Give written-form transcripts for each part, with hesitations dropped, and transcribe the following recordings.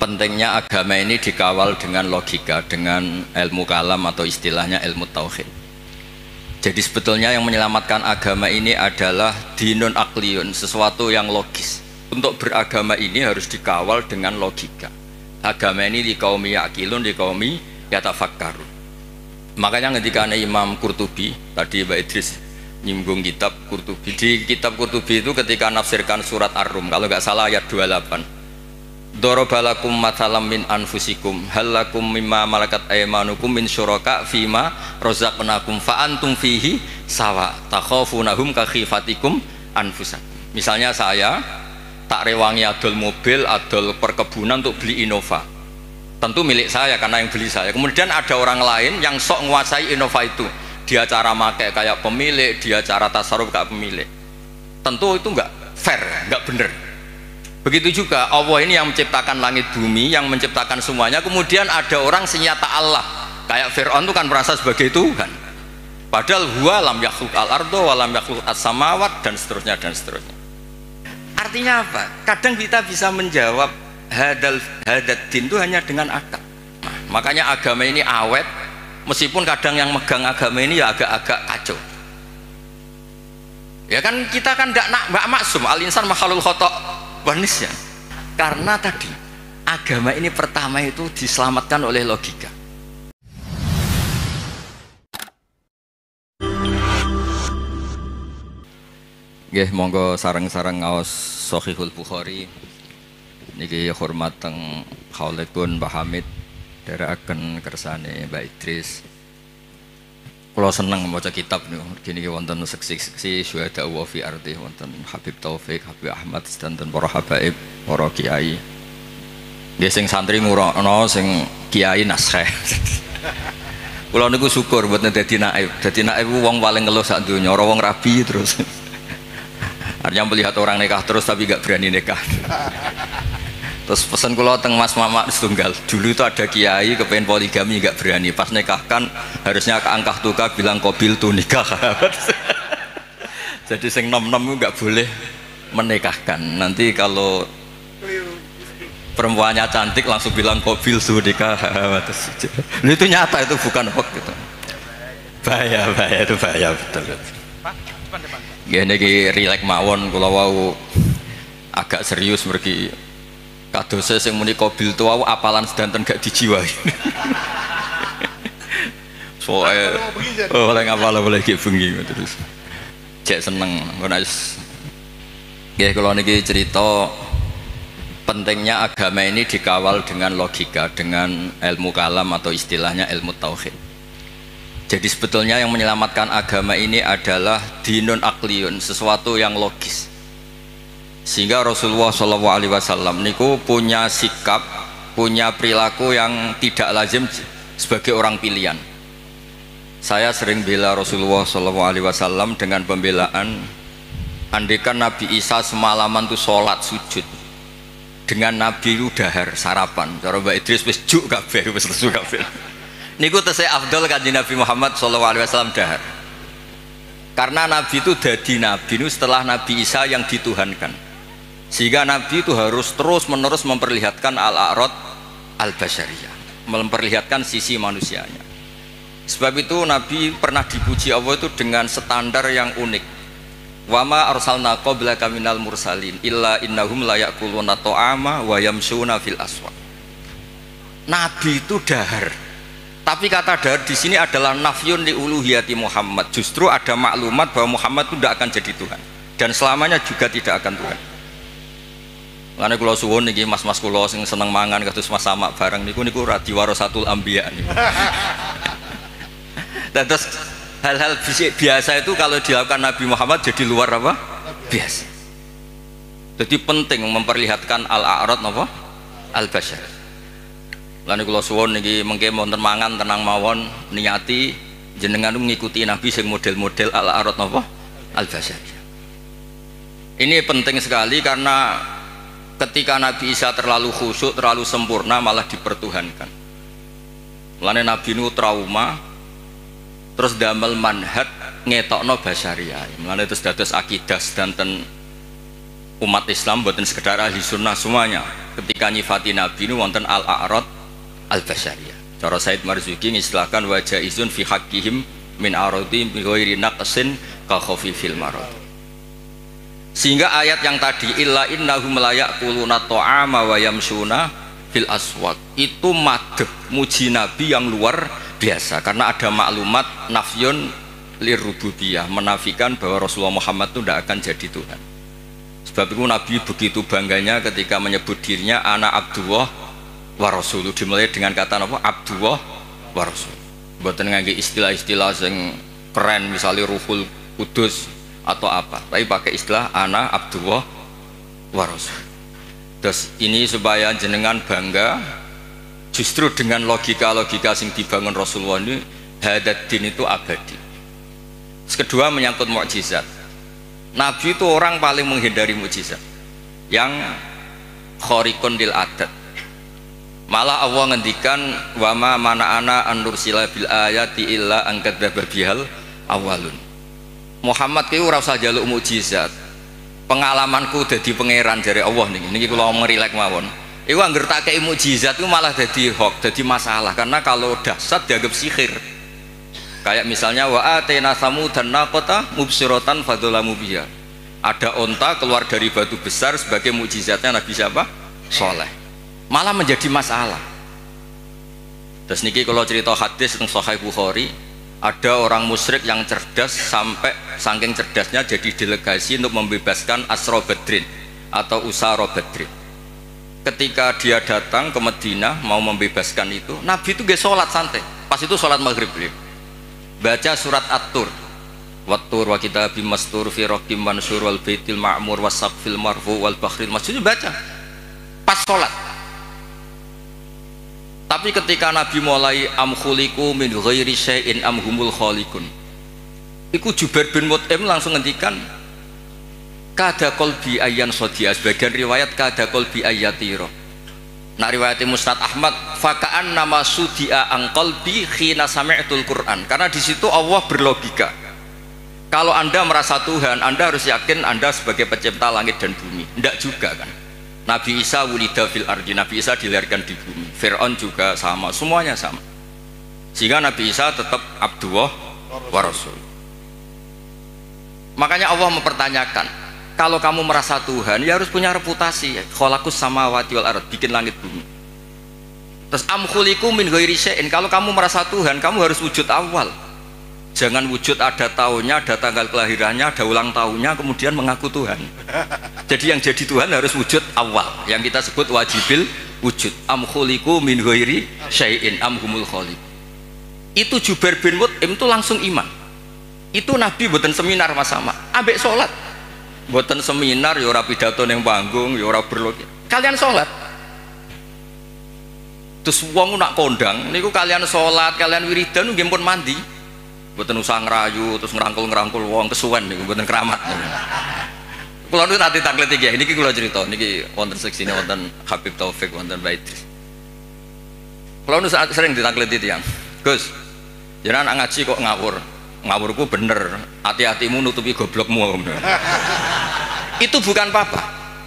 pentingnya agama ini dikawal dengan logika, dengan ilmu kalam atau istilahnya ilmu tauhid. Jadi sebetulnya yang menyelamatkan agama ini adalah dinun akliyun, sesuatu yang logis. Untuk beragama ini harus dikawal dengan logika. Agama ini di kaum yaqilun, di kaum yatafakkarun. Makanya ketika Imam Qurtubi, tadi Mbak Idris nyinggung kitab Qurtubi, di kitab Qurtubi itu ketika nafsirkan surat Ar-Rum, kalau nggak salah ayat 28, Dorobalakum mathalam min anfusikum halakum mimma malakat aymanukum min syuraka fima rozaqnakum fa antum fihi sawa takhafunahum ka khifatikum anfusakum. Misalnya saya tak rewangi adol mobil, adol perkebunan untuk beli Innova, tentu milik saya karena yang beli saya. Kemudian ada orang lain yang sok menguasai Innova itu, dia cara pakai kayak pemilik, dia cara tasarruf kayak pemilik, tentu itu enggak fair, enggak benar. Begitu juga Allah ini yang menciptakan langit bumi, yang menciptakan semuanya. Kemudian ada orang senyata Allah, kayak Fir'aun itu kan merasa sebagai Tuhan, padahal huwa lam yakhluq al-ardo wa lam yakhluq as-samawat, dan seterusnya dan seterusnya. Artinya apa? Kadang kita bisa menjawab hadad din itu hanya dengan akal. Makanya agama ini awet, meskipun kadang yang megang agama ini ya agak-agak kacau. Ya kan kita kan tidak maksum, al-insan makhluk khata' wanisnya. Karena tadi agama ini pertama itu diselamatkan oleh logika. Nggih, monggo sareng-sareng ngaos Shahihul Bukhari niki hormat teng Khaulipun Mbah Hamid, dherekaken kersane Mbak Idris. Kula seneng maca kitab niku. Gini wonten seksi-seksi syuhada wa fi ardi, wonten Habib Taufik, Habib Ahmad, sedanten para habaib, para kiai. Nggih sing santri ngurono, sing kiai nasheh. Kula niku syukur mboten dadi naib. Dadi naib wong paling ngeluh sak donya, ora wong rabi terus. Artinya melihat orang nikah terus tapi gak berani nikah. Terus pesan kula teng Mas Mamak setunggal, dulu itu ada kiai kepengen poligami gak berani, pas nikahkan harusnya ke angkah tuka bilang kobil tuh nikah. Jadi sing nom-nom gak boleh menikahkan, nanti kalau perempuannya cantik langsung bilang kobil tuh nikah. Itu nyata, itu bukan hoax gitu. Bahaya itu bahaya betul. Gini ki rilek mawon, kula wau agak serius pergi kadose sing muni kobil tuwa apalan sedanten gak dijiwai. Soale oleh ngapal boleh ki bengi terus. Cek seneng ngono wis. Nggih kula niki cerita pentingnya agama ini dikawal dengan logika, dengan ilmu kalam atau istilahnya ilmu tauhid. Jadi sebetulnya yang menyelamatkan agama ini adalah dinun akliyun, sesuatu yang logis. Sehingga Rasulullah SAW niku punya sikap, punya perilaku yang tidak lazim sebagai orang pilihan. Saya sering bela Rasulullah SAW dengan pembelaan, andekan Nabi Isa semalaman tuh sholat sujud, dengan Nabi itu dahar sarapan. Cara Mbak Idris wis juk kabeh, wis lesu kabeh. Niku tesih afdol kanjeng Nabi Muhammad SAW dahar. Karena Nabi itu dadi Nabi itu setelah Nabi Isa yang dituhankan. Sehingga Nabi itu harus terus-menerus memperlihatkan al-a'rad al-basyariyah, memperlihatkan sisi manusianya. Sebab itu Nabi pernah dipuji Allah itu dengan standar yang unik. Wa ma arsalna qablaka minal mursalin illa innahum la ya'kuluna ta'ama wa yamshuna fil aswaq. Nabi itu dahar. Tapi kata dahar di sini adalah nafyun li uluhiyati Muhammad. Justru ada maklumat bahwa Muhammad itu tidak akan jadi Tuhan dan selamanya juga tidak akan Tuhan. Karena kula suwun niki mas-mas kula sing seneng mangan kados Mas Samak bareng niku radi warasatul anbiya niku. Dan terus hal-hal biasa itu kalau dilakukan Nabi Muhammad jadi luar apa? Biasa. Jadi penting memperlihatkan al-a'rad apa? Al-basyar. Lan kula suwun niki mengke wonten mangan tenang mawon, niati jenengan ngikuti Nabi sing model-model al-a'rad apa? Al-basyar. Ini penting sekali karena ketika Nabi Isa terlalu khusyuk, terlalu sempurna malah dipertuhankan. Mulane Nabi nu trauma, terus damel manhaj ngetokno basyariah. Mulane terus dados akidah sedanten umat Islam, boten sekedar ahli sunnah semuanya. ketika nyifati Nabi ini wonten al-a'rad al-basyariyah. Cara Said Marzuki ngistilahkan wajah izun fi haqqihim min aradi bi ghairi naqsin ka khafifil marad. Sehingga ayat yang tadi illa innahum la yaquluna ta'ama wa yamshuna fil aswaq itu madh muji Nabi yang luar biasa karena ada maklumat nafyun lirububiyah, menafikan bahwa Rasulullah Muhammad itu tidak akan jadi Tuhan. Sebab itu Nabi begitu bangganya ketika menyebut dirinya anak Abdullah wa Rasuluh, dimulai dengan kata apa? Abdullah wa Rasul. Mboten ngangge istilah-istilah yang keren misalnya Ruhul Kudus atau apa, tapi pakai istilah anak Abdullah wa Rasul. Terus ini supaya jenengan bangga justru dengan logika-logika yang dibangun Rasulullah ini, hadad din itu abadi. Kedua menyangkut mukjizat. Nabi itu orang paling menghindari mukjizat yang khariqun lil adat. Malah Allah ngendikan wa ma mana'ana an nursila bil ayati illa an kadzdzaba bihal awalun. Muhammad ki ora usah njaluk mukjizat. Pengalamanku dadi pangeran dari Allah niki kula ngerilek mawon. Iku angger tak kei mukjizat itu malah dadi hoax, dadi masalah karena kalau dahsyat dianggap sihir. Kayak misalnya wa atena samudan naqata mubsiratan fadzalamu biha. Ada onta keluar dari batu besar sebagai mukjizatnya Nabi siapa? Soleh. Malah menjadi masalah. Terus niki kalau cerita hadis tentang Sahih Bukhari, ada orang musyrik yang cerdas sampai saking cerdasnya jadi delegasi untuk membebaskan Asra Badrin atau Usara Badrin. Ketika dia datang ke Madinah mau membebaskan itu, Nabi itu gak sholat santai. Pas itu sholat maghrib beliau baca surat At-Tur, Wat-Tur wa kitabim mastur fi raqim mansur wal baitil ma'mur wasaqfil marfu wal bakhril masjid, baca pas sholat. Tapi ketika Nabi mulai am khuliqu min ghairi syai'in am humul khaliqun, iku Jubair bin Mut'im langsung ngendikan kada qalbi ayyan sodia, sebagian riwayat kada qalbi ayyatiro. Nah riwayat Musnad Ahmad faka'an nama sudia ang qalbi khina sami'tul Quran, karena di situ Allah berlogika kalau anda merasa Tuhan anda harus yakin anda sebagai pencipta langit dan bumi. Tidak juga kan. Nabi Isa wulida fil ardi, Nabi Isa dilahirkan di bumi. Fir'aun juga sama, semuanya sama. Sehingga Nabi Isa tetap Abdullah wa Rasul. Makanya Allah mempertanyakan, kalau kamu merasa Tuhan ya harus punya reputasi, khalaqus samawati wal ard, bikin langit bumi. Terus am khuliqu min ghairi syai'in, kalau kamu merasa Tuhan kamu harus wujud awal. Jangan wujud ada tahunnya, ada tanggal kelahirannya, ada ulang tahunnya kemudian mengaku Tuhan. Jadi yang jadi Tuhan harus wujud awal, yang kita sebut wajibil wujud. Am khuliqu min ghairi syai'in am humul khaliq. Itu Jubair bin Mut'im itu langsung iman. Itu Nabi mboten seminar Mas sama, ambek salat. Mboten seminar ya ora pidato ning panggung, ya ora berlogika. Kalian salat. Terus wong nak kondang niku kalian salat, kalian wiridan nggih pun mandi. Mboten usah ngrayu terus ngrangkul-ngrangkul wong kesuwen niku mboten keramat. Kula niku nanti taklet iki, niki kula cerita niki wonten seksine wonten Habib Taufik wonten Baitris. Kula niku sering ditakleti tiyang. Gus, jenengan ngaji kok ngawur. Ngawurku bener, hati-hatimu nutupi goblokmu. Itu bukan apa-apa,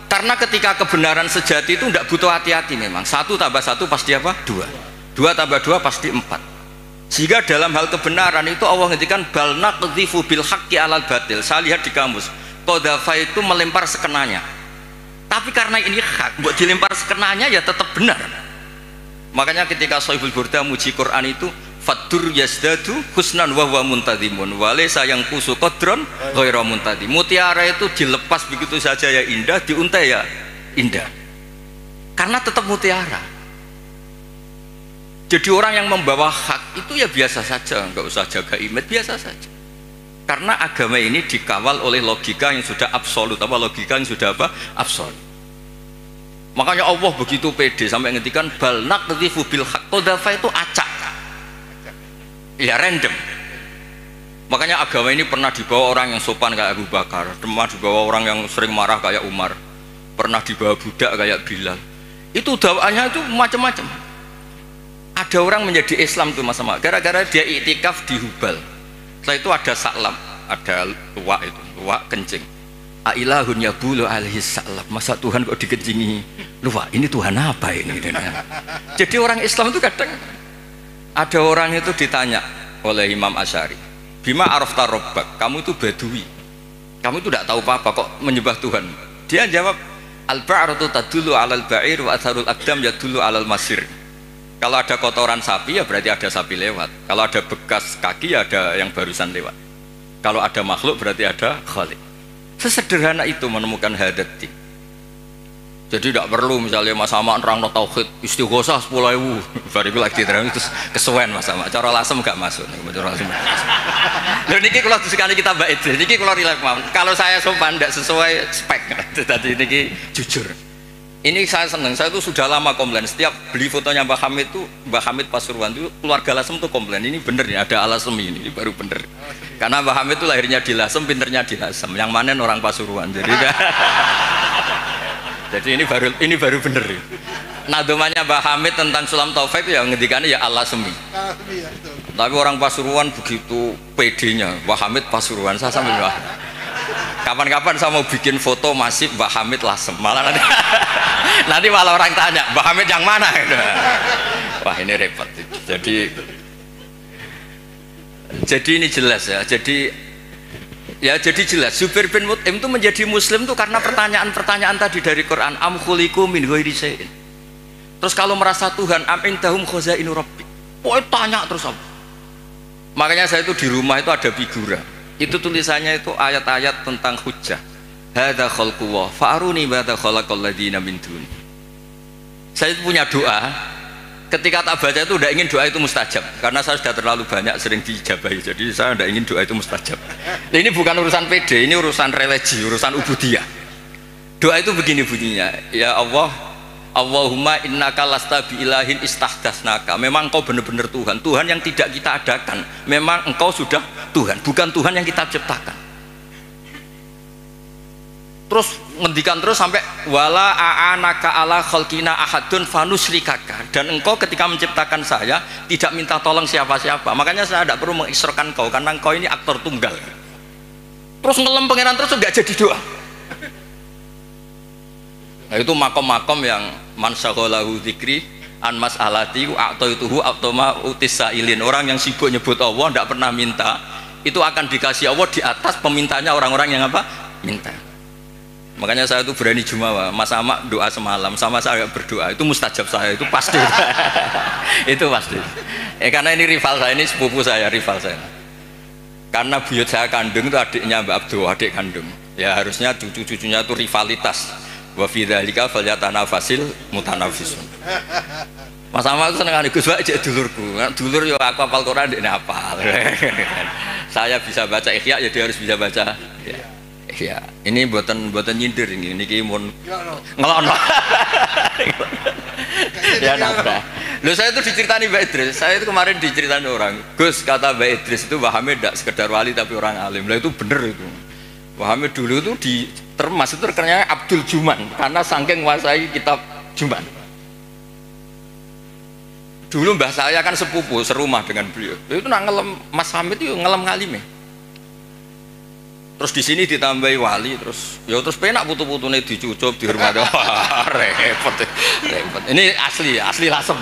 karena ketika kebenaran sejati itu tidak butuh hati-hati memang. 1 tambah 1 pasti apa? 2. 2 tambah 2 pasti 4. Sehingga dalam hal kebenaran itu Allah ngendikan bal naqdhifu bil haqqi alal batil. Saya lihat di kamus, qadhafa itu melempar sekenanya. Tapi karena ini hak, buat dilempar sekenanya ya tetap benar. Makanya ketika Shahihul Burda muji Quran itu fadur yazdadu husnan wa huwa muntadimun walaysa yang kusu qadron ghairu muntadim. Mutiara itu dilepas begitu saja ya indah, diuntai ya indah, karena tetap mutiara. Jadi orang yang membawa hak itu ya biasa saja, nggak usah jaga image, biasa saja, karena agama ini dikawal oleh logika yang sudah absolut. Apa logika yang sudah apa? Absolut. Makanya Allah begitu pede sampai ngendikan bal naqdhifu bil haqq, qadhafa itu acak ya, random. Makanya agama ini pernah dibawa orang yang sopan kayak Abu Bakar, pernah dibawa orang yang sering marah kayak Umar, pernah dibawa budak kayak Bilal. Itu dakwaannya itu macam-macam. Ada orang menjadi Islam tuh Mas Sama gara-gara dia iktikaf di Hubal. Setelah itu ada saklam, ada luwak itu, luwak kencing. Ailahun yabulu alaihi salam. Masa Tuhan kok dikencingi? Lupa, ini Tuhan apa ini? Jadi orang Islam itu kadang ada orang itu ditanya oleh Imam Asy'ari, bima arafta rabbak, kamu itu badui, kamu itu tidak tahu apa-apa kok menyembah Tuhan. Dia jawab, al-ba'ratu tadullu 'alal ba'ir wa atharul aqdam yadullu 'alal masir. Kalau ada kotoran sapi ya berarti ada sapi lewat, kalau ada bekas kaki ya ada yang barusan lewat, kalau ada makhluk berarti ada khalik. Sesederhana itu menemukan hadati. Jadi tidak perlu misalnya Mas Sama nerang no tauhid istighosah 10.000 bariku lagi terang itu kesuwen Mas Sama. Cara lasem gak masuk. Cara lasem. Lho niki kula disekani kita Mbak Idris. Niki kula rileks mawon. Kalau saya sopan tidak sesuai spek. Tadi niki jujur. Ini saya senang. Saya itu sudah lama komplain. Setiap beli fotonya Mbah Hamid itu, Mbah Hamid Pasuruan itu keluarga Lasem tuh komplain. Ini bener ya, ada Alasem ini baru bener. Karena Mbah Hamid itu lahirnya di Lasem, pinternya di Lasem. Yang mana orang Pasuruan. Jadi ini baru bener. Nadomanya Mbah Hamid tentang Sulam Taufik itu ya ngendikannya ya Allah semi. Tapi orang Pasuruan begitu pedenya, Mbah Hamid Pasuruan. Saya sambil wah. Kapan-kapan saya mau bikin foto masif Mbah Hamid Lasem. Malah nanti malah orang tanya Mbah Hamid yang mana? Wah ini repot. Jadi ini jelas ya. Jadi jelas Zubair bin Mut'im itu menjadi muslim itu karena pertanyaan-pertanyaan tadi dari Quran, am khuliqu min ghairi syai'in. Terus kalau merasa Tuhan, am indahum khazainu rabbi. Pokoknya tanya terus apa. Makanya saya itu di rumah itu ada figura. Itu tulisannya itu ayat-ayat tentang hujjah. Hadza khalqullah fa'aruni madza khalaqal ladzina min dun. Saya itu punya doa. Ketika tak baca itu tidak ingin doa itu mustajab karena saya sudah terlalu banyak sering dijabahi, jadi saya tidak ingin doa itu mustajab. Nah, ini bukan urusan PD, ini urusan religi, urusan ubudiyah. Doa itu begini bunyinya, ya Allah, Allahumma innaka lasta bi ilahin istahdasnaka. Memang engkau benar-benar Tuhan, Tuhan yang tidak kita adakan. Memang engkau sudah Tuhan, bukan Tuhan yang kita ciptakan. Terus ngendikan terus sampai wala a'anaka ala khalqina ahadun fanusrikaka, dan engkau ketika menciptakan saya tidak minta tolong siapa-siapa, makanya saya tidak perlu mengisrokan kau karena engkau ini aktor tunggal. Terus ngelem pangeran terus nggak jadi doa. Nah itu makom-makom yang man syaghalahu dzikri an mas'alati a'taituhu atoma utisailin. Orang yang sibuk nyebut Allah tidak pernah minta, itu akan dikasih Allah di atas pemintanya orang-orang yang apa? Minta. Makanya saya itu berani jumawa, Mas Ama doa semalam sama saya berdoa itu mustajab, saya itu pasti. Itu pasti. Karena ini rival saya, ini sepupu saya, rival saya. Karena buyut saya kandung itu adiknya Mbak Abdul, adik kandung. Ya harusnya cucu-cucunya itu rivalitas. Wa fi dzalika falyatanafasil mutanafisun. Mas Ama itu seneng Gus Pak cek dulurku. Dulur yo aku hafal Quran ndekne hafal. Saya bisa baca Ikhya ya dia harus bisa baca. Ya, ini buatan nyindir ini mun ngelon. Ya nabrak. Loh saya itu diceritani Mbak Idris. Saya itu kemarin diceritani orang. Gus kata Mbak Idris itu Mbah Hamid tidak sekedar wali tapi orang alim. Lah itu bener itu. Mbah Hamid dulu itu di termas itu terkenalnya Abdul Juman karena saking menguasai kitab Juman. Dulu mbah saya kan sepupu serumah dengan beliau. Itu nak ngelem Mas Hamid itu ngelem ngalime. Terus di sini ditambahi wali, terus penak putu-putune dicucup di rumah. repot. Ini asli Lasem.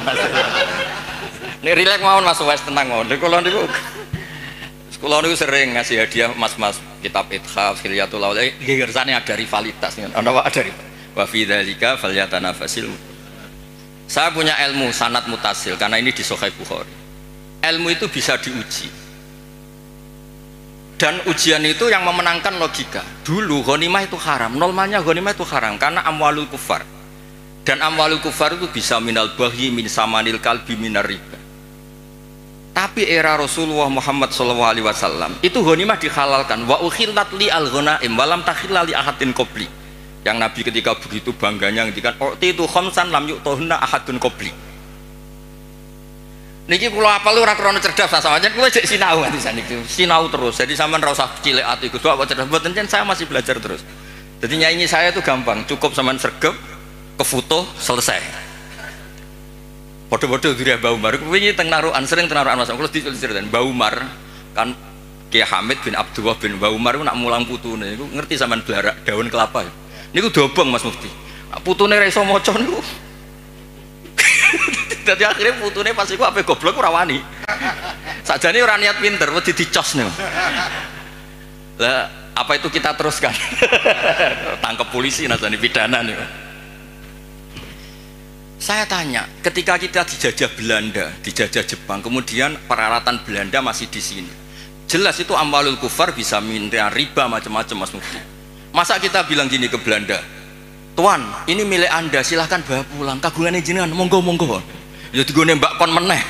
Ini rileks mawon Mas Wes tenang mawon. Kula niku sering ngasih hadiah mas-mas kitab Ithaf, Hilyatul Auliya. Gegersane ada rivalitas. Ana wae ada. Wa fi dzalika falyatanafasil. Saya punya ilmu sanad mutasil karena ini di Sahih Bukhari. Ilmu itu bisa diuji. Dan ujian itu yang memenangkan logika. Dulu ghanimah itu haram, normalnya ghanimah itu haram karena amwalul kufar. Dan amwalul kufar itu bisa minal baghi, min samanil kalbi, minar riba. Tapi era Rasulullah Muhammad SAW itu ghanimah dihalalkan. Wa ukhillat li al-ghanaim walam takhilla li ahadin qabli. Yang Nabi ketika begitu bangganya ngendikan itu khamsan lam yu'tahunna ahadun qabli. Niki kula apal ora krana cerdas sama aja kula jek sinau nganti saniki. Sinau terus. Jadi sampean ora usah cilik ati Gus kok cerdas mboten saya masih belajar terus. Jadi nyanyi saya itu gampang, cukup sampean sregep, ke foto selesai. Padha-padha duriah Mbah Umar. Wingi teng narukan sering teng narukan Mas kula diceritain Mbah Umar kan Kiai Hamid bin Abdullah bin Mbah Umar nak mulang putune iku ngerti sampean blarak daun kelapa niku dobong Mas Mufti putune ra iso maca niku dadi akhirnya putune pas iku ape goblok ora wani sakjane ora niat pinter wedi dicos niku lah apa itu kita teruskan tangkap polisi nasani pidana niku. Saya tanya, ketika kita dijajah Belanda, dijajah Jepang, kemudian peralatan Belanda masih di sini. Jelas itu amwalul kufar bisa minta riba macam-macam Mas Mufti. Masa kita bilang gini ke Belanda, Tuan, ini milik Anda, silahkan bawa pulang. Kagungannya jenengan, monggo-monggo. Ya digone mbak kon meneh.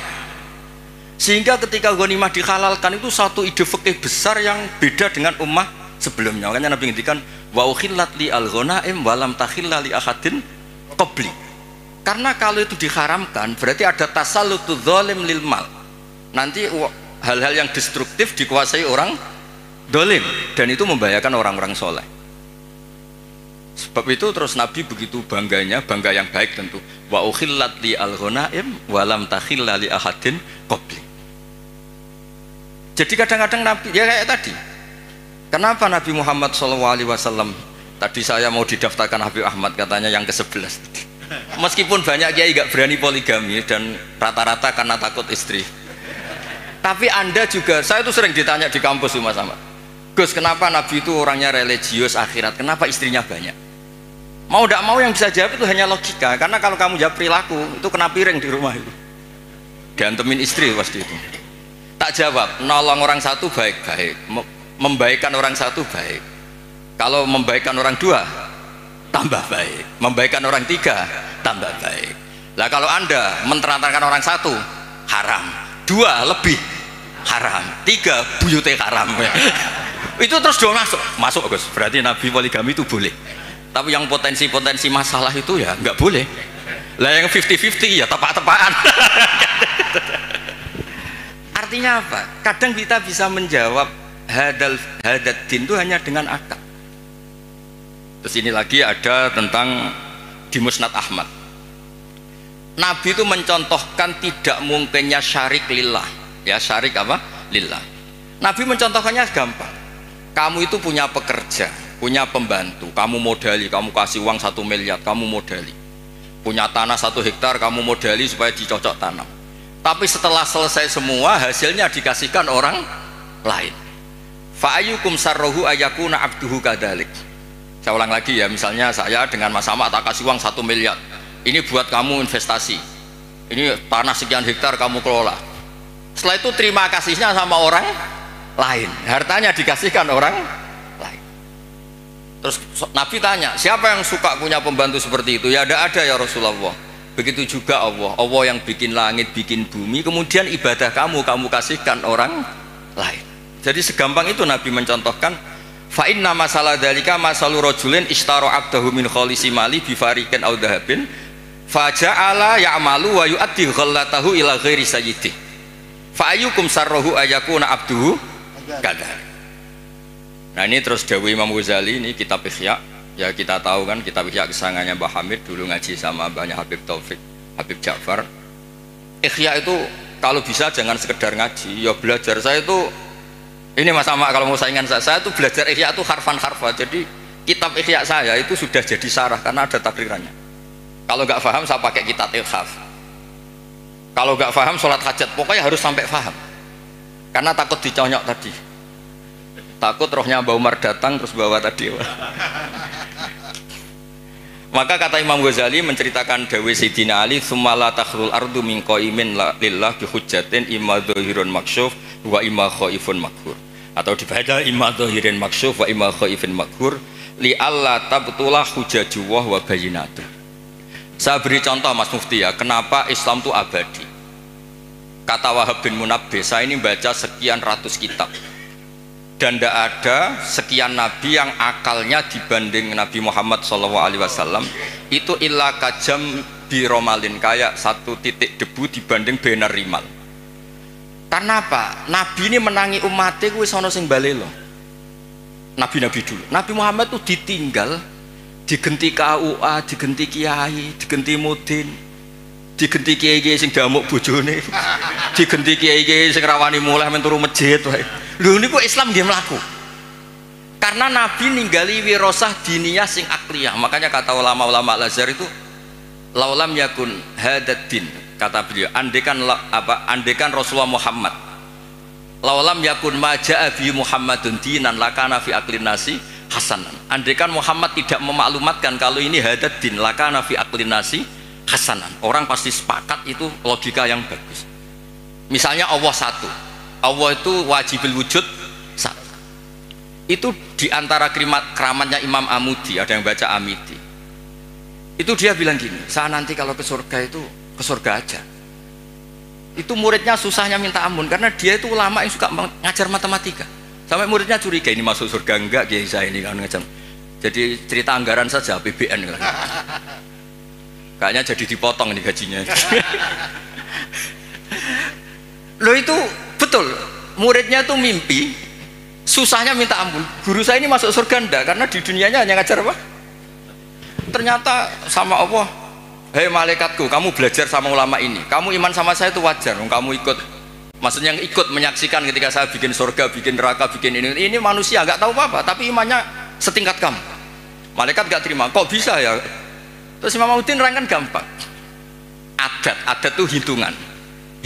Sehingga ketika ghanimah dihalalkan itu satu ide fikih besar yang beda dengan ummah sebelumnya. Makanya Nabi ngendikan wa ukhillat li al-ghanaim wa lam takhilla li ahadin qabli. Karena kalau itu diharamkan berarti ada tasallutu dzalim lil mal. Nanti hal-hal yang destruktif dikuasai orang dolim dan itu membahayakan orang-orang soleh. Sebab itu terus Nabi begitu bangganya, bangga yang baik tentu. Wa ukhillat li al-ghanaim wa lam takhilla li ahadin qabli. Jadi kadang-kadang Nabi ya kayak tadi. Kenapa Nabi Muhammad SAW tadi saya mau didaftarkan Habib Ahmad katanya yang ke-11. Meskipun banyak kiai gak berani poligami dan rata-rata karena takut istri. Tapi Anda juga, saya itu sering ditanya di kampus Mas Ahmad, Gus kenapa Nabi itu orangnya religius akhirat, kenapa istrinya banyak? Mau tidak mau yang bisa jawab itu hanya logika. Karena kalau kamu jawab perilaku, itu kena piring di rumah itu. Diantemin istri pasti itu. Tak jawab, nolong orang satu baik-baik, membaikkan orang satu baik. Kalau membaikkan orang dua, tambah baik. Membaikkan orang tiga, tambah baik. Lah kalau Anda menterantarkan orang satu, haram. Dua lebih haram. Tiga buyute haram. Itu terus dong masuk Gus. Berarti Nabi poligami itu boleh. Tapi yang potensi-potensi masalah itu ya nggak boleh. Lah yang 50-50 ya tepak-tepakan. Artinya apa? Kadang kita bisa menjawab hadat din itu hanya dengan akal. Terus ini lagi ada tentang di Musnad Ahmad. Nabi itu mencontohkan tidak mungkinnya syarik lillah. Ya syarik apa? Lillah. Nabi mencontohkannya gampang. Kamu itu punya pekerja, punya pembantu, kamu modali, kamu kasih uang 1 miliar, kamu modali. Punya tanah 1 hektar, kamu modali supaya dicocok tanam. Tapi setelah selesai semua, hasilnya dikasihkan orang lain. Fa'ayyukum sarrohu ayakuna abduhu kadalik. Saya ulang lagi ya, misalnya saya dengan Mas Ahmad tak kasih uang 1 miliar. Ini buat kamu investasi. Ini tanah sekian hektar kamu kelola. Setelah itu terima kasihnya sama orang lain. Hartanya dikasihkan orang lain. Terus Nabi tanya, siapa yang suka punya pembantu seperti itu? Ya ada ya Rasulullah. Begitu juga Allah. Allah yang bikin langit, bikin bumi. Kemudian ibadah kamu kasihkan orang lain. Jadi segampang itu Nabi mencontohkan. Fa inna masalah dalika masalu rajulin ishtara abdahu min khalisi mali bi fariqin aw dhahabin fa ja'ala ya'malu wa yu'addi ghallatahu ila ghairi sayyidi fa ayyukum sarruhu ayakuna abduhu kadar. Nah ini terus dawuh Imam Ghazali, ini kitab Ihya ya, kita tahu kan kitab Ihya kesangannya Mbah Hamid, dulu ngaji sama banyak Habib Taufik, Habib Ja'far. Ihya itu kalau bisa jangan sekedar ngaji, ya belajar. Saya itu ini Mas Ahmad kalau mau saingan saya tuh belajar Ihya itu harfan-harfa. Jadi kitab Ihya saya itu sudah jadi sarah karena ada takrirannya. Kalau nggak paham saya pakai kitab Ilhaf. Kalau nggak paham sholat hajat, pokoknya harus sampai paham. Karena takut diconyok tadi. Takut rohnya Mbah Umar datang terus bawa tadi. Maka kata Imam Ghazali menceritakan dawe Sayyidina Ali, "Tsumma la takhlul ardu min qaimin lillah bi hujjatin imma dhahirun maksyuf wa imma khaifun maghfur." Atau dibaca imma dhahirin maksyuf wa imma khaifun maghfur li alla tabtulah hujajuwah wa bayyinatu. Saya beri contoh Mas Mufti ya, kenapa Islam itu abadi. Kata Wahab bin Munabbih, saya ini baca sekian ratus kitab dan tidak ada sekian nabi yang akalnya dibanding Nabi Muhammad SAW itu illa kajam biromalin, kayak 1 titik debu dibanding benar rimal. Karena apa? Nabi ini menangi umatnya kuwi sono sing bale lho. Nabi-nabi dulu. Nabi Muhammad tuh ditinggal, digenti KUA, digenti kiai, digenti mudin, digenti kiai sing damuk bojone, digenti kiai sing rawani mulai men turu masjid wae. Lho niku Islam nggih mlaku. Karena Nabi ninggali wirosah diniyah sing akliyah. Makanya kata ulama-ulama Al-Azhar itu laulam yakun hadad din, kata beliau, andekan Rasulullah Muhammad laulam yakun maja'a bi Muhammadun dinan lakana fi aklin nasi hasanan. Andekan Muhammad tidak memaklumatkan kalau ini hadad din lakana fi aklin nasi hasanan, orang pasti sepakat itu logika yang bagus. Misalnya Allah satu, Allah itu wajibul wujud satu. Itu diantara keramatnya Imam Amudi, ada yang baca Amidi, itu dia bilang gini, saya nanti kalau ke surga itu ke surga aja. Itu muridnya susahnya minta ampun karena dia itu ulama yang suka ngajar matematika, sampai muridnya curiga ini masuk surga enggak kiai saya ini kan ngajar. Jadi cerita anggaran saja APBN kan. Kayaknya jadi dipotong ini gajinya. Loh itu betul, muridnya itu mimpi susahnya minta ampun, guru saya ini masuk surga enggak, karena di dunianya hanya ngajar apa? Ternyata sama Allah, hei malaikatku, kamu belajar sama ulama ini, kamu iman sama saya itu wajar, kamu ikut, maksudnya yang ikut menyaksikan ketika saya bikin surga, bikin neraka, bikin ini manusia nggak tahu apa-apa, tapi imannya setingkat kamu. Malaikat nggak terima, kok bisa ya? Terus Imam Udin nerangkan gampang, adat itu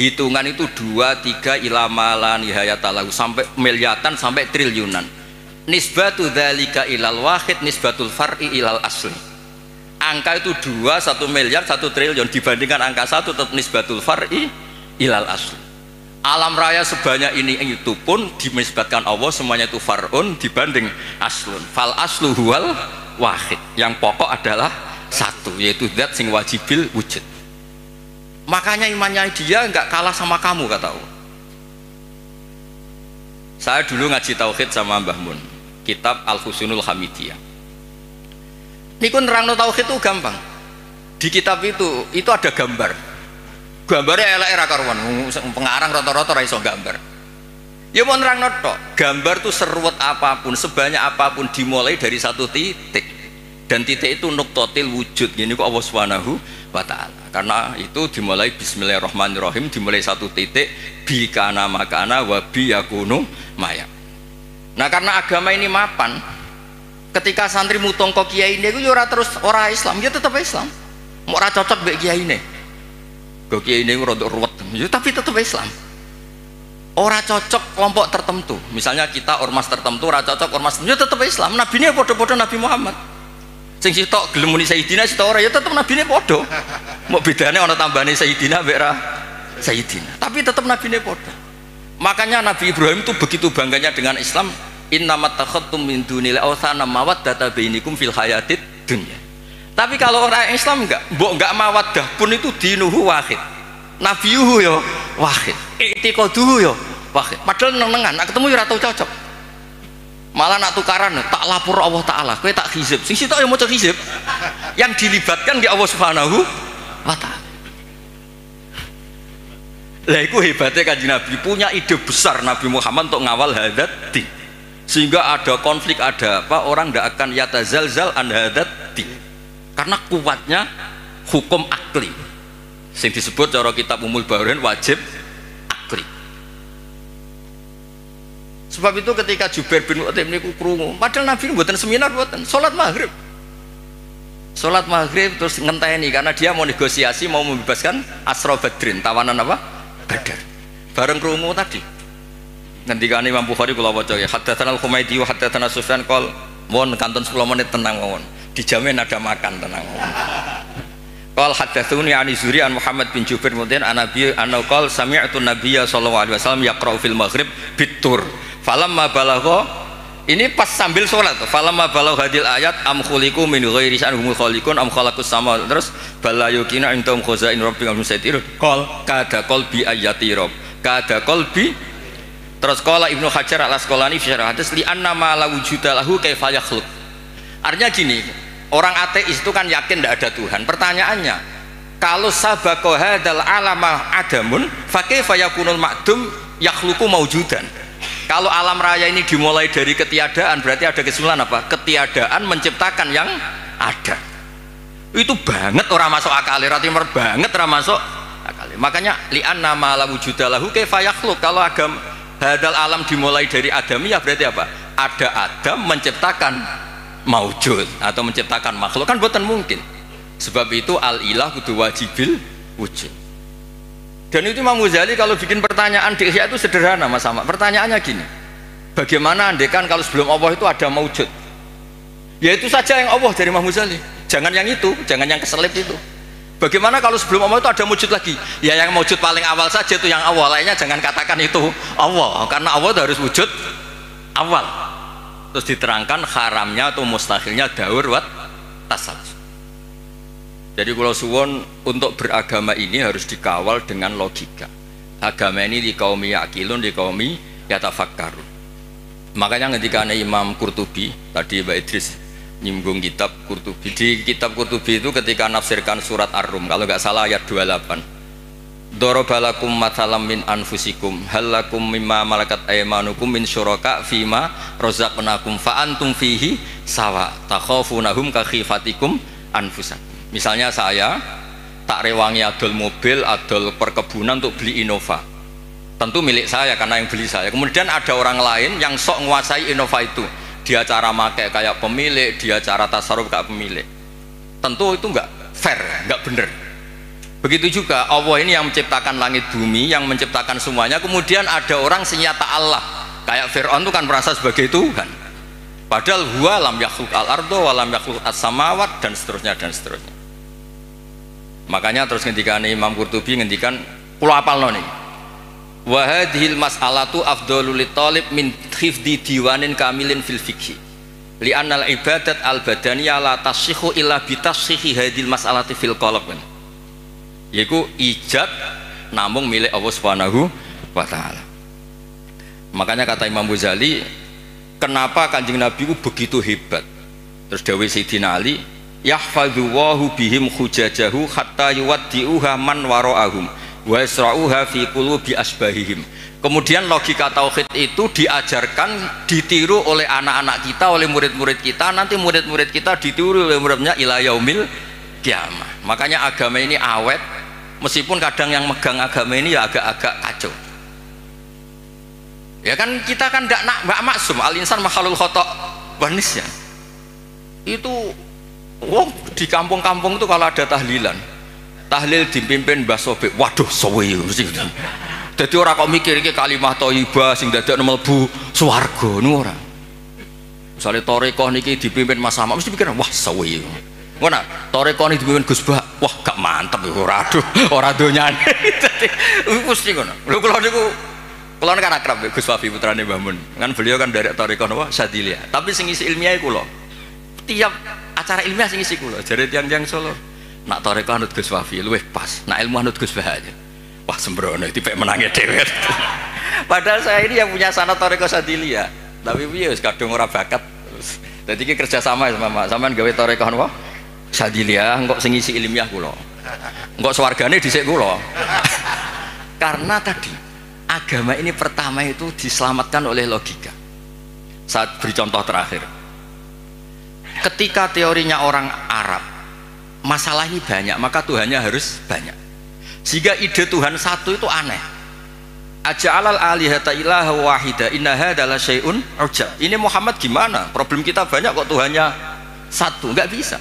hitungan itu 2, 3 ilama la nihayatalahu, sampai miliatan sampai triliunan. Nisbatu dzalika ilal wahid nisbatul far'i ilal asli. Angka itu 2, 1 miliar, 1 triliun dibandingkan angka 1 tetap nisbatul far'i ilal asli. Alam raya sebanyak ini itu pun dinisbatkan Allah semuanya itu far'un dibanding aslun. Fal aslu huwal wahid. Yang pokok adalah satu, yaitu zat sing wajibil wujud. Makanya imannya dia nggak kalah sama kamu, kata Allah. Saya dulu ngaji tauhid sama Mbah Mun, kitab Al-Husunul Hamidiyah. Niku nerangno tauhid itu gampang. Di kitab itu ada gambar. Gambarnya elek ra karuan, pengarang rata-rata ra iso gambar. Ya mau nerangno tok, gambar itu seruwet apapun, sebanyak apapun dimulai dari satu titik. Dan titik itu nuqtatil wujud, gini kok Allah Subhanahu wa ta'ala. Karena itu dimulai bismillahirrahmanirrahim, dimulai satu titik bi kana makana wa bi yakunu maya. Nah karena agama ini mapan, ketika santri mutong kok kiai ini itu ora terus ora Islam, ya tetap Islam. Mau ora cocok mbek kiai ini, kok kiai ini rada ruwet, ya tapi tetap Islam. Ora cocok kelompok tertentu, misalnya kita ormas tertentu ora cocok ormas, ya tetap Islam. Nabi ini podo-podo Nabi Muhammad. Sing sitok gelem muni Sayyidina, sitok ora ya tetep nabine padha. Mbok bedane ana tambahane Sayyidina mbek ra Sayyidina, tapi tetep nabine padha. Makanya Nabi Ibrahim itu begitu bangganya dengan Islam, innamat takhadtum min dunil awthana mawaddata bainikum fil hayatid dunya. Tapi kalau orang Islam mbok enggak mawaddah pun itu dinuhu wahid. Nabiyuhu ya wahid. I'tiqaduhu ya wahid. Padahal neng-nengan nak ketemu ya ora tau cocok. Malah nak tukaran tak lapor Allah Ta'ala, kowe tak hizib sing sitok ya maca hizib yang dilibatkan di Allah Subhanahu wa ta'ala. Lah iku hebatnya Kanjeng Nabi, punya ide besar Nabi Muhammad untuk ngawal hadat din, sehingga ada konflik, ada apa, orang tidak akan yatazalzal an hadat din karena kuatnya hukum akli sing disebut cara kitab Umul Bawarin wajib akli. Sebab itu ketika Jubair bin Mut'im niku krungu, padahal Nabi mboten seminar, mboten salat maghrib terus ngenteni karena dia mau negosiasi, mau membebaskan Asra Badrin, tawanan apa? Badar. Bareng krungu tadi ngendikane Imam Bukhari kula waca ya, haddatsana Al-Humaydi wa haddatsana Sufyan qol, mohon kantun 10 menit tenang mawon, dijamin ada makan, tenang mawon. Qal haddatsuni an Zuri an Muhammad bin Jubair Mut'im an Nabi anna qol sami'tu Nabiyya sallallahu alaihi wasallam yaqra'u fil maghrib bitur. Falamma balagha, ini pas sambil sholat, falamma balagha hadil ayat am khuliqu min ghairi sya'hum khaliqun am khalaqus sama, terus bala yukina intum khazain rabbika musaitir qol kada qalbi ayati rabb kada qalbi. Terus qala Ibnu Hajar al-Asqalani fi syarah hadis li anna ma la wujuda lahu kaifa yakhluq. Artinya gini, orang ateis itu kan yakin tidak ada Tuhan. Pertanyaannya, kalau sabaqa hadzal alama adamun fa kaifa yakunul ma'dum yakhluqu maujudan. Kalau alam raya ini dimulai dari ketiadaan, berarti ada kesimpulan apa? Ketiadaan menciptakan yang ada. Itu banget orang masuk akal, ratimer banget orang masuk akal. Makanya li'anna ma la wujuda lahu kaifa yakhluq. Kalau agama Hadal alam dimulai dari Adamiyah berarti apa? Ada Adam menciptakan maujud atau menciptakan makhluk, kan bukan mungkin. Sebab itu al-ilah kudu wajibil wujud. Dan itu Imam Ghazali kalau bikin pertanyaan di Ihya itu sederhana Mas Ahmad. Pertanyaannya gini, bagaimana andekan kalau sebelum Allah itu ada maujud? Ya itu saja yang Allah dari Imam Ghazali, jangan yang itu, jangan yang keselip itu. Bagaimana kalau sebelum Allah itu ada wujud lagi? Ya yang wujud paling awal saja itu yang awal, lainnya jangan katakan itu Allah, karena Allah itu harus wujud awal. Terus diterangkan haramnya atau mustahilnya daur wat tasawuf. Jadi kalau suwon untuk beragama ini harus dikawal dengan logika. Agama ini di kaum yakilun, di kaum yatafakkarun. Makanya ketika Imam Qurtubi tadi Mbak Idris nyinggung kitab Qurtubi, di kitab Qurtubi itu ketika nafsirkan surat Ar-Rum kalau nggak salah ayat 28, dorobalakum mathalam min anfusikum halakum mimma malakat aymanukum min syuraka fima rozaqnakum fa antum fihi sawa takhafunahum ka khifatikum anfusakum. Misalnya saya tak rewangi adol mobil, adol perkebunan untuk beli Innova, tentu milik saya karena yang beli saya. Kemudian ada orang lain yang sok menguasai Innova itu, dia cara pakai kayak pemilik, dia cara tasarruf kayak pemilik, tentu itu enggak fair, enggak benar. Begitu juga Allah ini yang menciptakan langit bumi, yang menciptakan semuanya, kemudian ada orang senyata Allah kayak Fir'aun itu kan merasa sebagai Tuhan, padahal huwa lam yakhluq al-ardo wa lam yakhluq as-samawat dan seterusnya dan seterusnya. Makanya terus ketika Imam Qurtubi ngendikan kula apalno niki, wa hadhil mas'alatu afdhalul litalib min hifdzi diwanin kamilin fil fiqhi li annal ibadat al badaniyah la tashihu illa bi tashihi hadhil mas'alati fil qalb, yaitu ijab namung milik Allah Subhanahu wa taala. Makanya kata Imam Ghazali, kenapa Kanjeng Nabi itu begitu hebat? Terus dawuh Sayyidina Ali, yahfadhu wahu bihim hujajahu hatta yuwaddi'uha man wara'ahum wa yasra'uha fi qulubi asbahihim. Kemudian logika tauhid itu diajarkan, ditiru oleh anak-anak kita, oleh murid-murid kita, nanti murid-murid kita ditiru oleh muridnya ila yaumil kiamah. Makanya agama ini awet, meskipun kadang yang megang agama ini ya agak-agak kacau. Ya kan kita kan tidak maksum, al-insan makhluk khata' wa nisyan. Itu di kampung-kampung itu kalau ada tahlilan, tahlil dipimpin Mbah Sobek, waduh suwe. Jadi orang kok mikir iki kalimah thayyibah sing dadekno mlebu swarga niku ora. Misale tarekah niki dipimpin Mas Ahmad mesti pikir wah suwe. Ngono, tarekah niki dipimpin Gus Bah, wah gak mantep iku ora, aduh ora donyane. Dadi mesti ngono. Lho kula niku kan akrab Gus Wafi putrane Mbah Mun. Kan beliau kan dari tarekah napa Sadiliyah. Tapi sing isi ilmiah kula. Tiap acara ilmiah sing isi kula jare tiang-tiang Solo, nak tarekah anut Gus Wafi luwih pas, nak ilmu anut Gus Bah aja. Wah sembrono dipek menange dhewe. Padahal saya ini yang punya sanad tarekah Sadiliyah, tapi piye wis kadung ora bakat. Dadi iki kerja sama sama sampean gawe tarekah napa Sadiliyah, engko sing isi ilmiah kula, engko swargane dhisik kula. Karena tadi agama ini pertama itu diselamatkan oleh logika. Saat beri contoh terakhir, ketika teorinya orang Arab masalah ini banyak, maka Tuhannya harus banyak, sehingga ide Tuhan satu itu aneh. Aja'alal alihata ilaha wahida inna hadza la syai'un ujab. Ini Muhammad gimana? Problem kita banyak kok Tuhannya satu, nggak bisa.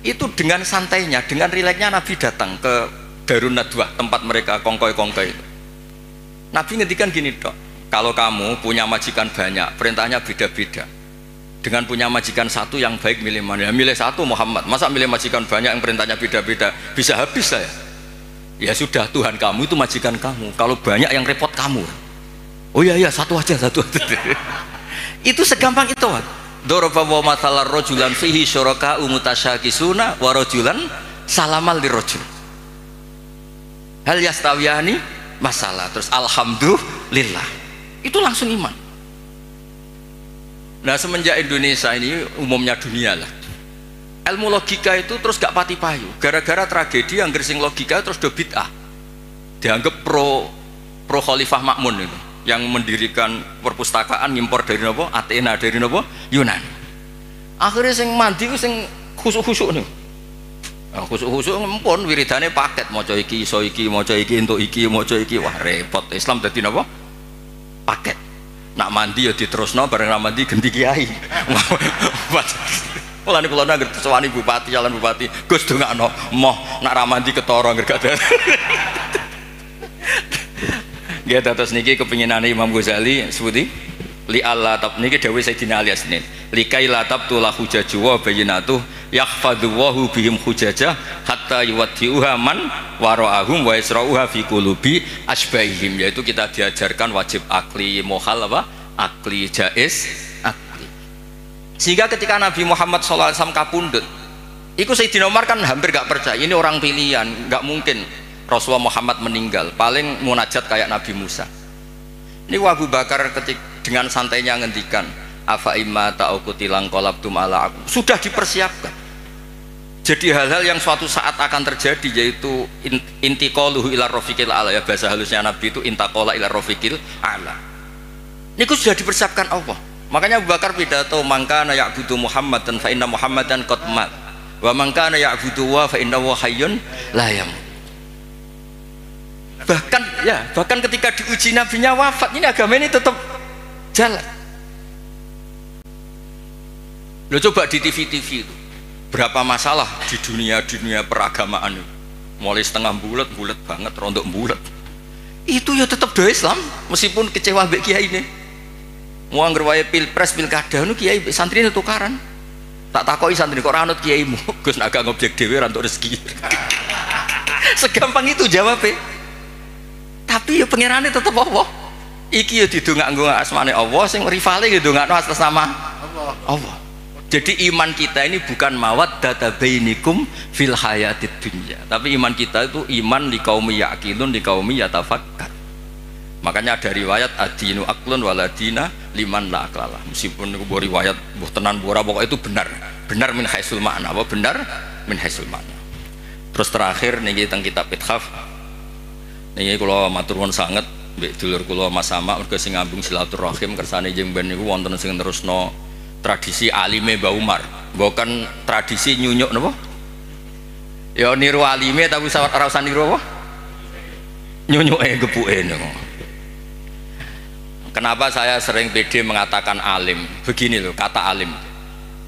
Itu dengan santainya, dengan rileksnya Nabi datang ke Darun Nadwah, tempat mereka kongkoi-kongkoi itu. Nabi ngendikan gini dok, kalau kamu punya majikan banyak, perintahnya beda-beda. Dengan punya majikan satu yang baik milih mana? Ya milih satu Muhammad. Masa milih majikan banyak yang perintahnya beda-beda? Bisa habis saya. Ya sudah, Tuhan kamu itu majikan kamu. Kalau banyak yang repot kamu. Oh iya iya, satu aja, satu aja. Itu segampang itu. Daraba wa mathalar rajulan fihi syuraka mutasyakisuna wa rajulan salamal lirajul. Hal yastawiyani masalah. Terus alhamdulillah. Itu langsung iman. Nah semenjak Indonesia ini, umumnya dunia lah, ilmu logika itu terus gak pati payu. Gara-gara tragedi yang gersing logika terus do bid'ah, dianggap pro Khalifah Makmun itu, yang mendirikan perpustakaan ngimpor dari nopo Athena, dari nopo Yunani. Akhirnya sing mandi sing khusuk-khusuk nih, khusuk-khusuk ngempun wiridane paket, maca iki iso iki, maca iki entuk iki, maca iki, wah repot. Islam dadi nopo paket. Nak mandi ya diterusno bareng ra mandi ganti kiai. Mulane kula nang sewani bupati, calon bupati, Gus dongakno moh nak ra mandi ketara ngergak. Nggih terus niki kepinginane Imam Ghazali sebuti li Allah tab niki dawuh Sayyidina Ali Asnin likai la tabtula hujaju wa bayyinatu yahfadhu wahu bihim hujajah hatta yuwaddi'uha man wara'ahum wa yasra'uha fi qulubi asbahihim, yaitu kita diajarkan wajib akli mohal apa akli jaiz akli, sehingga ketika Nabi Muhammad SAW kapundhut iku Sayyidina Umar kan hampir gak percaya ini orang pilihan, gak mungkin Rasulullah Muhammad meninggal, paling munajat kayak Nabi Musa. Ini Abu Bakar dengan santainya ngendikan afa imma ta'ukutilang kolabtum ala aku, sudah dipersiapkan. Jadi hal-hal yang suatu saat akan terjadi, yaitu intiqaluhu ila rafiqil ala, ya bahasa halusnya Nabi itu intaqala ila rafiqil ala. Ini sudah dipersiapkan Allah. Makanya Abu Bakar pidato mangkana ya'budu Muhammadan fa inna Muhammadan qad mat wa mangkana ya'budu wa fa innahu hayyun la yamut. Bahkan ketika diuji nabinya wafat, ini agama ini tetap jalan. Lo coba di TV itu berapa masalah di dunia peragamaan, mulai setengah bulat banget, rontok bulat, itu ya tetap do Islam meskipun kecewa mbek kiai ini. Mau ngerwae pilpres pilkada nu kiai santri itu tukaran, tak takoki santri kok ora anut kiaimu, Gus agak ngobjek dhewe ora entuk rezeki. Segampang itu jawabnya. Tapi ya pengirannya tetap Allah. Iki ya didongakno asmane Allah, sing rivale ya dongakno atas nama Allah. Jadi iman kita ini bukan mawaddata bainikum fil hayatid dunya, tapi iman kita itu iman li qaumi yaqilun li qaumi yatafakkar. Makanya ada riwayat adinu aqlun waladina liman la aqlala. Meskipun niku riwayat mbuh tenan ora, pokoknya itu benar min haisul makna, apa benar min haisul makna. Terus terakhir niki teng kitab Ithaf. Niki kula matur nuwun sanget mbek dulur kula Mas Sama mergo sing ngambung silaturahim kersane jeung ben niku wonten sing terusno tradisi alime Mbah Umar. Bukan tradisi nyunyuk napa? Ya niru alime tapi ora usah niru apa? Nyunyuke gepuke niku. Kenapa saya sering pede mengatakan alim? Begini loh kata alim.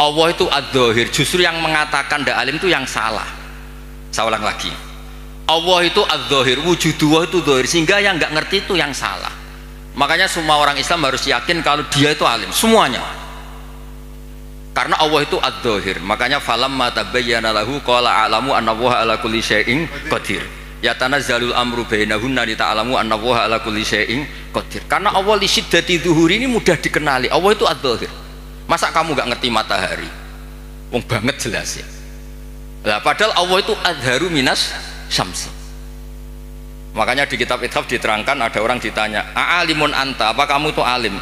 Allah itu ad-dhahir, justru yang mengatakan ndak alim itu yang salah. Saya ulang lagi. Allah itu ad-dhahir, wujudullah itu dhahir, sehingga yang nggak ngerti itu yang salah. Makanya semua orang Islam harus yakin kalau dia itu alim, semuanya. Karena Allah itu ad-dhahir. Makanya falamma tabayyana lahu qala a'lamu anna Allaha ala kulli syai'in qadir. Ya tanazzalul amru bainahunna li ta'lamu anna Allaha ala kulli syai'in qadir. Karena Allah li syiddati dzuhuri ini mudah dikenali. Allah itu ad-dhahir. Masa kamu nggak ngerti matahari? Wong banget jelas ya. Lah padahal Allah itu adharu minas syamsi. Makanya di kitab Ithaf diterangkan, ada orang ditanya, "A'alimun anta, apa kamu tuh alim?"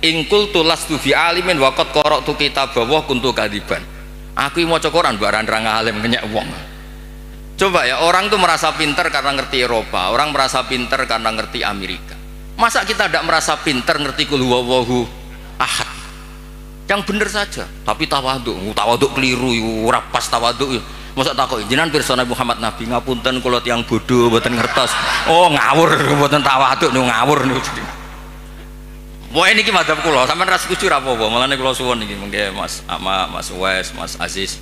"Ingkul tulastu bi alimin wa qad qara'tu kitabahu kuntu kadiban." Aku maca Quran barang nerang alim ngenyek wong. Coba ya, orang tuh merasa pinter karena ngerti Eropa, orang merasa pinter karena ngerti Amerika. Masa kita tidak merasa pinter ngerti kul huwallahu ahad? Yang bener saja, tapi tawaduk keliru, ora pas tawaduk. Masa takut jenengan pirsa Nabi Muhammad Nabi ngapunten kula tiyang bodoh mboten ngertos. Oh ngawur mboten tawaduk niku ngawur niku. Pokoke niki madzhab kula, sampean ra setuju ra apa-apa. Mulane kula suwun niki mengke Mas Ama, Mas Wes, Mas Aziz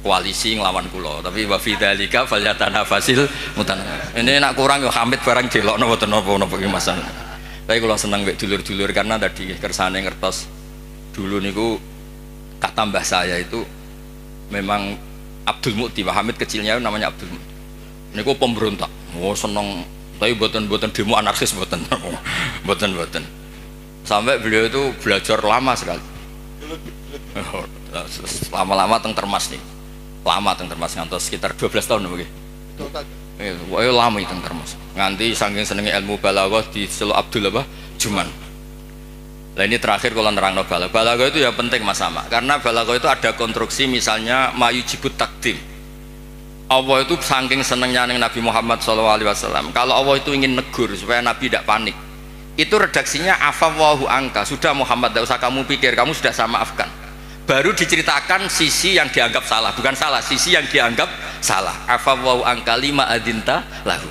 koalisi nglawan kula. Tapi wa fi dzalika falyatanafasil mutanafis. Ini nak kurang yo Hamid barang delokno mboten napa-napa iki Mas. Tapi kula seneng mek dulur-dulur karena tadi kersane ngertos dulu niku kata mbah saya itu memang Abdul Mukti, Pak Hamid kecilnya namanya Abdul Mukti. Ini kok pemberontak, oh seneng, tapi buatan demo anarkis buatan. Sampai beliau itu belajar lama sekali. Lama-lama teng Termas nih, lama teng Termas ngantos sekitar 12 tahun begini. Lama teng Termas. Nganti saking senengnya ilmu balaghah di selo Abdul apa? Juman. Nah ini terakhir kalau nerangno balaghah itu ya penting Mas Sama, karena balaghah itu ada konstruksi misalnya mayujibut takdim. Allah itu saking senengnya Nabi Muhammad SAW, kalau Allah itu ingin negur supaya Nabi tidak panik, itu redaksinya afawwahu angka, sudah Muhammad tidak usah kamu pikir, kamu sudah saya maafkan. Baru diceritakan sisi yang dianggap salah, bukan salah, sisi yang dianggap salah. Afawwahu angka lima adinta lahu.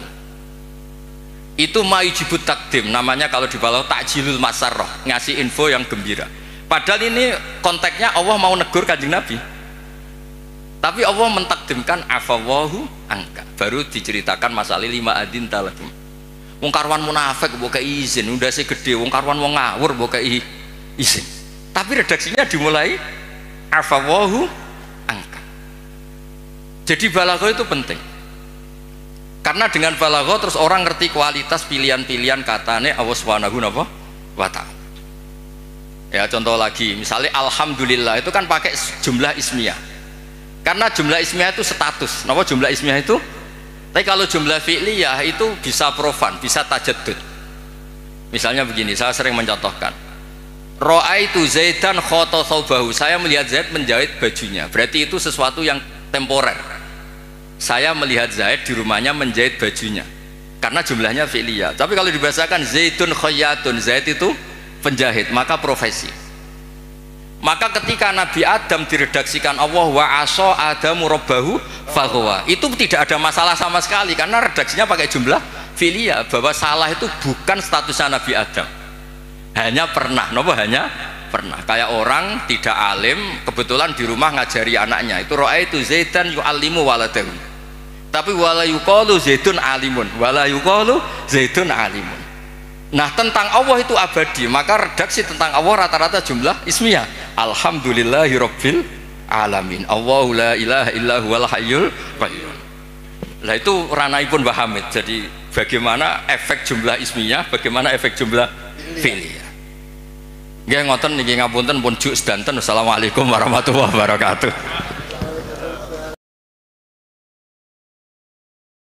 Itu maijibut takdim, namanya kalau di balaghah takjilul masarrah, ngasih info yang gembira. Padahal ini konteksnya Allah mau negur Kanjeng Nabi, tapi Allah mentakdimkan afawahu angka, baru diceritakan masalah lima adin talakum. Wong karwan munafik mbok kei izin, undase gede, wong karwan wong ngawur mbok kei izin. Tapi redaksinya dimulai afawahu angka. Jadi balaghah itu penting. Karena dengan balaghah terus orang ngerti kualitas pilihan-pilihan katane Allah Subhanahu wa ta'ala. Ya contoh lagi, misalnya alhamdulillah itu kan pakai jumlah ismiyah. Karena jumlah ismiyah itu status. Napa jumlah ismiyah itu? Tapi kalau jumlah fi'liyah itu bisa profan, bisa tajaddud. Misalnya begini, saya sering mencontohkan. Ra'aitu Zaidan khata thawbahu. Saya melihat Zaid menjahit bajunya. Berarti itu sesuatu yang temporer. Saya melihat Zaid di rumahnya menjahit bajunya. Karena jumlahnya fi'liyah. Tapi kalau dibahasakan Zaidun khayyatun, Zaid itu penjahit, maka profesi. Maka ketika Nabi Adam diredaksikan Allah wa asa adamu rabbahu faghwa, itu tidak ada masalah sama sekali karena redaksinya pakai jumlah fi'liyah, bahwa salah itu bukan statusnya Nabi Adam. Hanya pernah, hanya pernah. Kayak orang tidak alim, kebetulan di rumah ngajari anaknya, itu ra'aitu Zaidan yu'allimu waladahu. Tapi wala yuqalu Zaidun alimun, wala yuqalu Zaidun alimun. Nah, tentang Allah itu abadi, maka redaksi tentang Allah rata-rata jumlah ismiyah. Alhamdulillahi rabbil alamin. Allahu la ilaha illa huwal hayyul qayyum. Nah, itu ranahipun Mbah Hamid. Jadi bagaimana efek jumlah ismiyah, bagaimana efek jumlah fi'liyah. Nggih ngoten niki ngapunten pun juk sedanten. Wassalamualaikum warahmatullahi wabarakatuh.